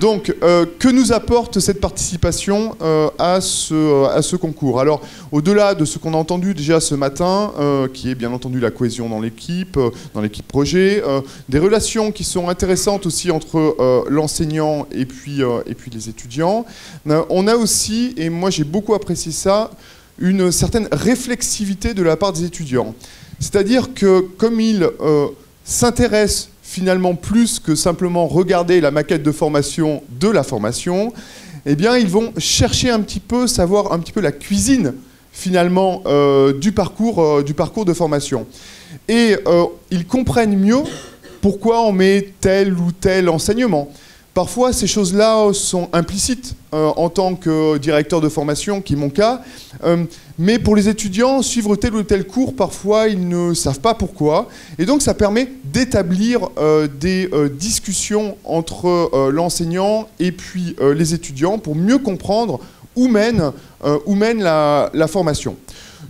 Donc, que nous apporte cette participation à ce concours? Alors, au-delà de ce qu'on a entendu déjà ce matin, qui est bien entendu la cohésion dans l'équipe projet, des relations qui sont intéressantes aussi entre l'enseignant et puis les étudiants, on a aussi, et moi j'ai beaucoup apprécié ça, une certaine réflexivité de la part des étudiants. C'est-à-dire que comme ils s'intéressent finalement plus que simplement regarder la maquette de formation de la formation, eh bien ils vont chercher un petit peu, savoir un petit peu la cuisine finalement du parcours de formation. Et ils comprennent mieux pourquoi on met tel ou tel enseignement. Parfois, ces choses-là sont implicites en tant que directeur de formation, qui est mon cas. Mais pour les étudiants, suivre tel ou tel cours, parfois, ils ne savent pas pourquoi. Et donc, ça permet d'établir des discussions entre l'enseignant et puis les étudiants pour mieux comprendre où mène la formation.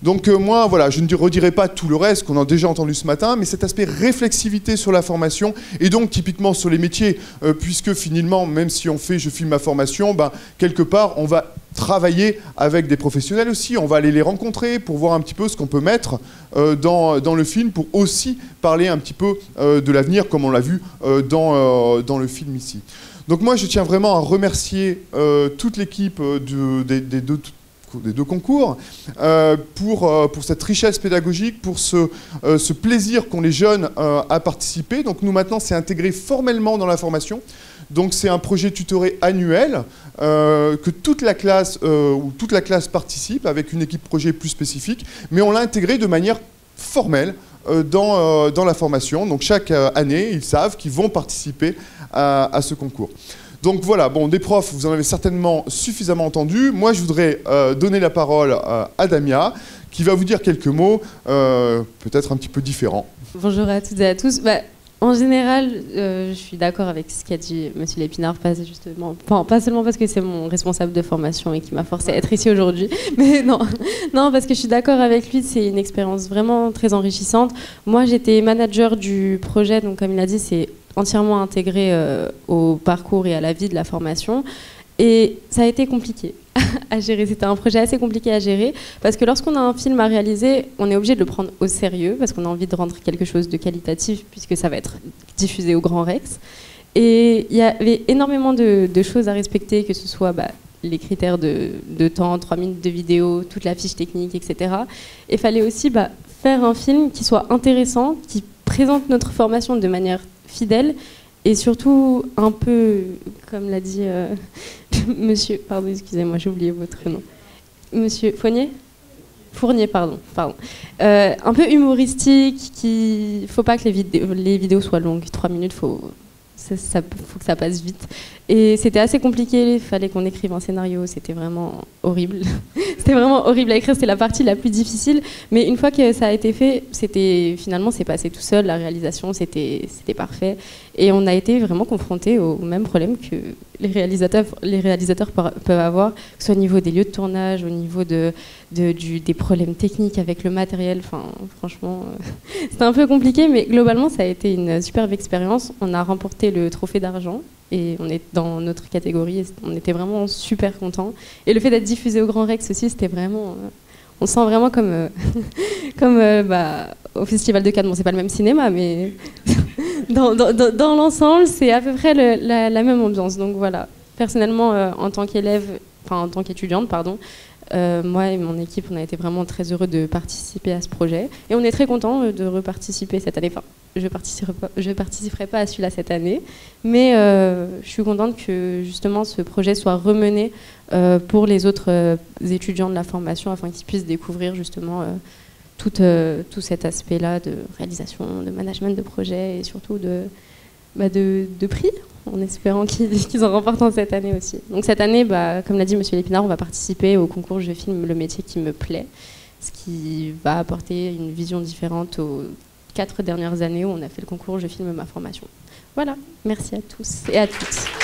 Donc moi, voilà, je ne redirai pas tout le reste qu'on a déjà entendu ce matin, mais cet aspect réflexivité sur la formation, et donc typiquement sur les métiers, puisque finalement, même si je filme ma formation, ben, quelque part, on va travailler avec des professionnels aussi, on va aller les rencontrer pour voir un petit peu ce qu'on peut mettre dans le film, pour aussi parler un petit peu de l'avenir, comme on l'a vu dans le film ici. Donc moi, je tiens vraiment à remercier toute l'équipe des deux concours, pour cette richesse pédagogique, pour ce plaisir qu'ont les jeunes à participer. Donc nous maintenant, c'est intégré formellement dans la formation. Donc c'est un projet tutoré annuel que toute la classe participe avec une équipe projet plus spécifique, mais on l'a intégré de manière formelle dans la formation. Donc chaque année, ils savent qu'ils vont participer à ce concours. Donc voilà, bon, des profs, vous en avez certainement suffisamment entendu. Moi, je voudrais donner la parole à Damia, qui va vous dire quelques mots, peut-être un petit peu différents. Bonjour à toutes et à tous. En général, je suis d'accord avec ce qu'a dit M. Lépinard, pas seulement parce que c'est mon responsable de formation et qui m'a forcé à être ici aujourd'hui, mais non, parce que je suis d'accord avec lui, c'est une expérience vraiment très enrichissante. Moi, j'étais manager du projet, donc comme il a dit, c'est entièrement intégré au parcours et à la vie de la formation. Et ça a été compliqué à gérer. C'était un projet assez compliqué à gérer parce que lorsqu'on a un film à réaliser, on est obligé de le prendre au sérieux parce qu'on a envie de rendre quelque chose de qualitatif puisque ça va être diffusé au Grand Rex. Et il y avait énormément de choses à respecter, que ce soit les critères de temps, 3 minutes de vidéo, toute la fiche technique, etc. Et il fallait aussi faire un film qui soit intéressant, qui présente notre formation de manière fidèle et surtout un peu, comme l'a dit monsieur, pardon, excusez-moi, j'ai oublié votre nom, monsieur Fournier, pardon. Un peu humoristique, faut pas que les vidéos soient longues, 3 minutes, faut que ça passe vite. Et c'était assez compliqué, il fallait qu'on écrive un scénario, c'était vraiment horrible. C'était vraiment horrible à écrire, c'était la partie la plus difficile. Mais une fois que ça a été fait, finalement c'est passé tout seul, la réalisation c'était parfait. Et on a été vraiment confrontés au même problème que les réalisateurs peuvent avoir, que ce soit au niveau des lieux de tournage, au niveau des problèmes techniques avec le matériel. Enfin, franchement, c'était un peu compliqué, mais globalement ça a été une superbe expérience. On a remporté le trophée d'argent. Et on est dans notre catégorie, et on était vraiment super contents. Et le fait d'être diffusé au Grand Rex aussi, c'était vraiment... on se sent vraiment comme au Festival de Cannes. Bon, c'est pas le même cinéma, mais dans l'ensemble, c'est à peu près la même ambiance. Donc voilà, personnellement, en tant qu'étudiante, moi et mon équipe, on a été vraiment très heureux de participer à ce projet. Et on est très contents de reparticiper cette année. Enfin, je participerai pas à celui-là cette année, mais je suis contente que justement ce projet soit remené pour les autres étudiants de la formation afin qu'ils puissent découvrir justement tout cet aspect-là de réalisation, de management de projet et surtout de prix, en espérant qu'ils en remportent en cette année aussi. Donc cette année, comme l'a dit M. Lépinard, on va participer au concours Je filme le métier qui me plaît, ce qui va apporter une vision différente aux 4 dernières années où on a fait le concours Je filme ma formation. Voilà, merci à tous et à toutes.